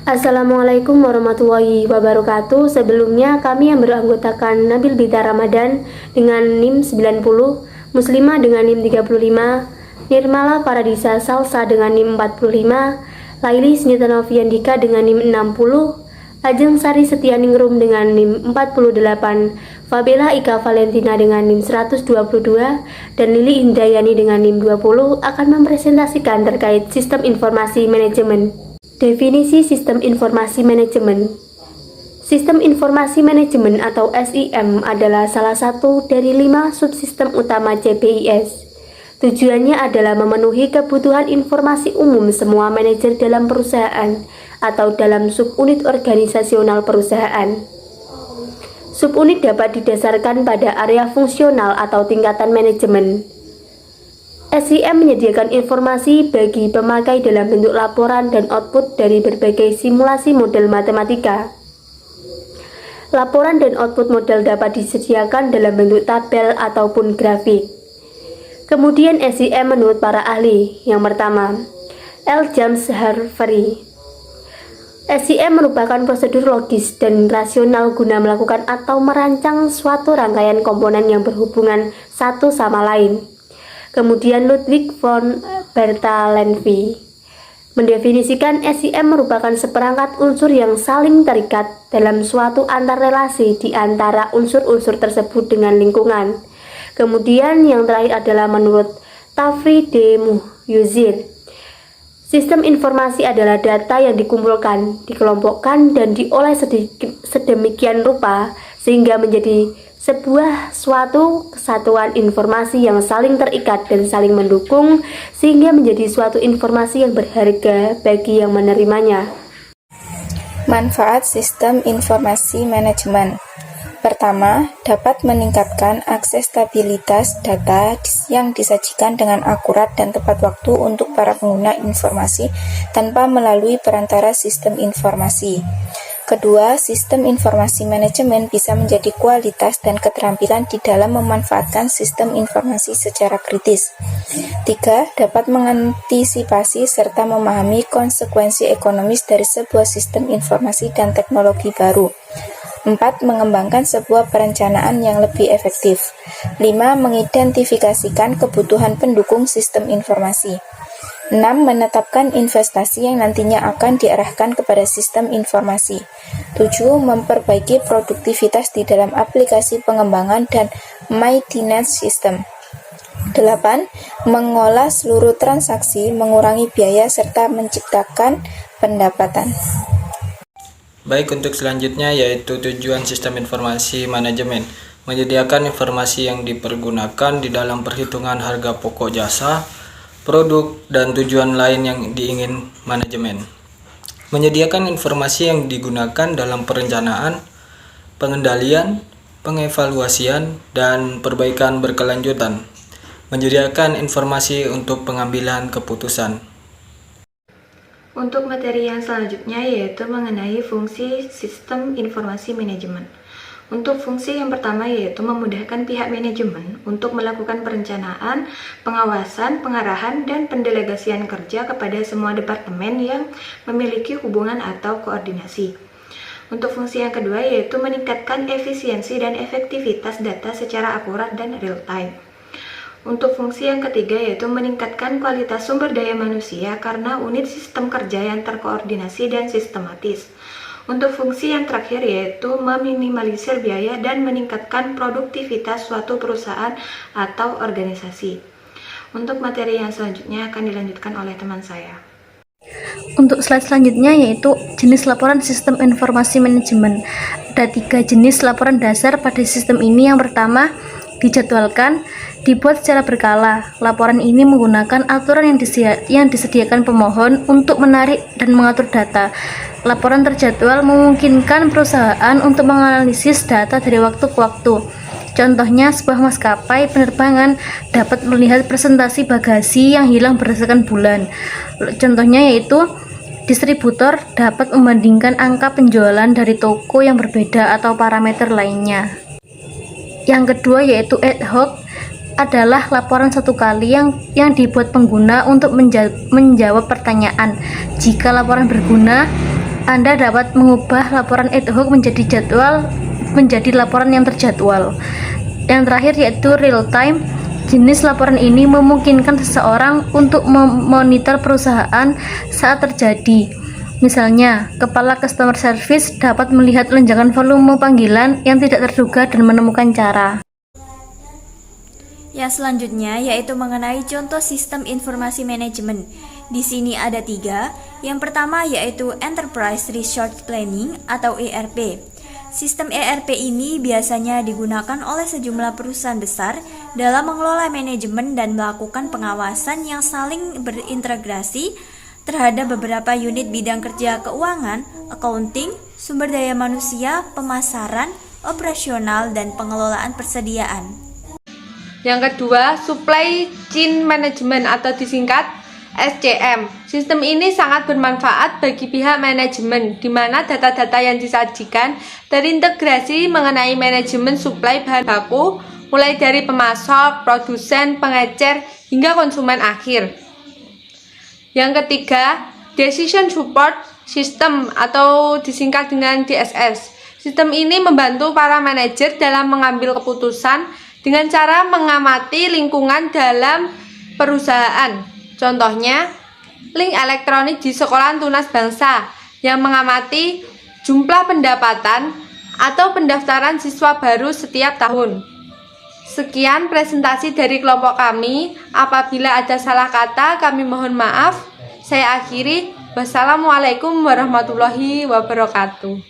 Assalamualaikum warahmatullahi wabarakatuh. Sebelumnya kami yang beranggotakan Nabil Bita Ramadan dengan NIM 90, Muslimah dengan NIM 35, Nirmala Paradisa Salsa dengan NIM 45, Laili Snita Noviandika dengan NIM 60, Ajeng Sari Setianingrum dengan NIM 48, Fabela Ika Valentina dengan NIM 122, dan Lili Indayani dengan NIM 20 akan mempresentasikan terkait sistem informasi manajemen. Definisi sistem informasi manajemen. Sistem informasi manajemen atau SIM adalah salah satu dari 5 subsistem utama CPIS. Tujuannya adalah memenuhi kebutuhan informasi umum semua manajer dalam perusahaan atau dalam subunit organisasional perusahaan. Subunit dapat didasarkan pada area fungsional atau tingkatan manajemen. SIM menyediakan informasi bagi pemakai dalam bentuk laporan dan output dari berbagai simulasi model matematika. Laporan dan output model dapat disediakan dalam bentuk tabel ataupun grafik. Kemudian SIM menurut para ahli. Yang pertama, L. James Harvey. SIM merupakan prosedur logis dan rasional guna melakukan atau merancang suatu rangkaian komponen yang berhubungan satu sama lain. Kemudian Ludwig von Bertalanffy mendefinisikan SIM merupakan seperangkat unsur yang saling terikat dalam suatu antarrelasi di antara unsur-unsur tersebut dengan lingkungan. Kemudian yang terakhir adalah menurut Tafri de Muhyuzir. Sistem informasi adalah data yang dikumpulkan, dikelompokkan, dan diolah sedemikian rupa sehingga menjadi suatu kesatuan informasi yang saling terikat dan saling mendukung sehingga menjadi suatu informasi yang berharga bagi yang menerimanya. Manfaat sistem informasi manajemen. Pertama, dapat meningkatkan aksesibilitas data yang disajikan dengan akurat dan tepat waktu untuk para pengguna informasi tanpa melalui perantara sistem informasi. Kedua, sistem informasi manajemen bisa menjadi kualitas dan keterampilan di dalam memanfaatkan sistem informasi secara kritis. Tiga, dapat mengantisipasi serta memahami konsekuensi ekonomis dari sebuah sistem informasi dan teknologi baru. 4. Mengembangkan sebuah perencanaan yang lebih efektif. 5. Mengidentifikasikan kebutuhan pendukung sistem informasi. 6. Menetapkan investasi yang nantinya akan diarahkan kepada sistem informasi. 7. Memperbaiki produktivitas di dalam aplikasi pengembangan dan maintenance system. 8. Mengolah seluruh transaksi, mengurangi biaya, serta menciptakan pendapatan. Baik, untuk selanjutnya yaitu tujuan sistem informasi manajemen. Menyediakan informasi yang dipergunakan di dalam perhitungan harga pokok jasa, produk, dan tujuan lain yang diingin manajemen. Menyediakan informasi yang digunakan dalam perencanaan, pengendalian, pengevaluasian, dan perbaikan berkelanjutan. Menyediakan informasi untuk pengambilan keputusan. Untuk materi yang selanjutnya yaitu mengenai fungsi sistem informasi manajemen. Untuk fungsi yang pertama yaitu memudahkan pihak manajemen untuk melakukan perencanaan, pengawasan, pengarahan, dan pendelegasian kerja kepada semua departemen yang memiliki hubungan atau koordinasi. Untuk fungsi yang kedua yaitu meningkatkan efisiensi dan efektivitas data secara akurat dan real time. Untuk fungsi yang ketiga yaitu meningkatkan kualitas sumber daya manusia karena unit sistem kerja yang terkoordinasi dan sistematis. Untuk fungsi yang terakhir yaitu meminimalisir biaya dan meningkatkan produktivitas suatu perusahaan atau organisasi. Untuk materi yang selanjutnya akan dilanjutkan oleh teman saya. Untuk slide selanjutnya yaitu jenis laporan sistem informasi manajemen. Ada 3 jenis laporan dasar pada sistem ini. Yang pertama, dijadwalkan, dibuat secara berkala. Laporan ini menggunakan aturan yang disediakan pemohon untuk menarik dan mengatur data. Laporan terjadwal memungkinkan perusahaan untuk menganalisis data dari waktu ke waktu. Contohnya, sebuah maskapai penerbangan dapat melihat presentasi bagasi yang hilang berdasarkan bulan. Contohnya yaitu distributor dapat membandingkan angka penjualan dari toko yang berbeda atau parameter lainnya. Yang kedua yaitu ad hoc, adalah laporan satu kali yang dibuat pengguna untuk menjawab pertanyaan. Jika laporan berguna, Anda dapat mengubah laporan ad hoc menjadi laporan yang terjadwal. Yang terakhir yaitu real time. Jenis laporan ini memungkinkan seseorang untuk memonitor perusahaan saat terjadi. Misalnya, kepala customer service dapat melihat lonjakan volume panggilan yang tidak terduga dan menemukan cara. Yang selanjutnya yaitu mengenai contoh sistem informasi manajemen. Di sini ada 3. Yang pertama yaitu Enterprise Resource Planning atau ERP. Sistem ERP ini biasanya digunakan oleh sejumlah perusahaan besar dalam mengelola manajemen dan melakukan pengawasan yang saling berintegrasi terhadap beberapa unit bidang kerja keuangan, accounting, sumber daya manusia, pemasaran, operasional, dan pengelolaan persediaan. Yang kedua, Supply Chain Management atau disingkat SCM. Sistem ini sangat bermanfaat bagi pihak manajemen, di mana data-data yang disajikan terintegrasi mengenai manajemen suplai bahan baku, mulai dari pemasok, produsen, pengecer, hingga konsumen akhir. Yang ketiga, Decision Support System atau disingkat dengan DSS. Sistem ini membantu para manajer dalam mengambil keputusan dengan cara mengamati lingkungan dalam perusahaan. Contohnya, link elektronik di sekolahan tunas bangsa yang mengamati jumlah pendapatan atau pendaftaran siswa baru setiap tahun. Sekian presentasi dari kelompok kami. Apabila ada salah kata, kami mohon maaf. Saya akhiri. Wassalamualaikum warahmatullahi wabarakatuh.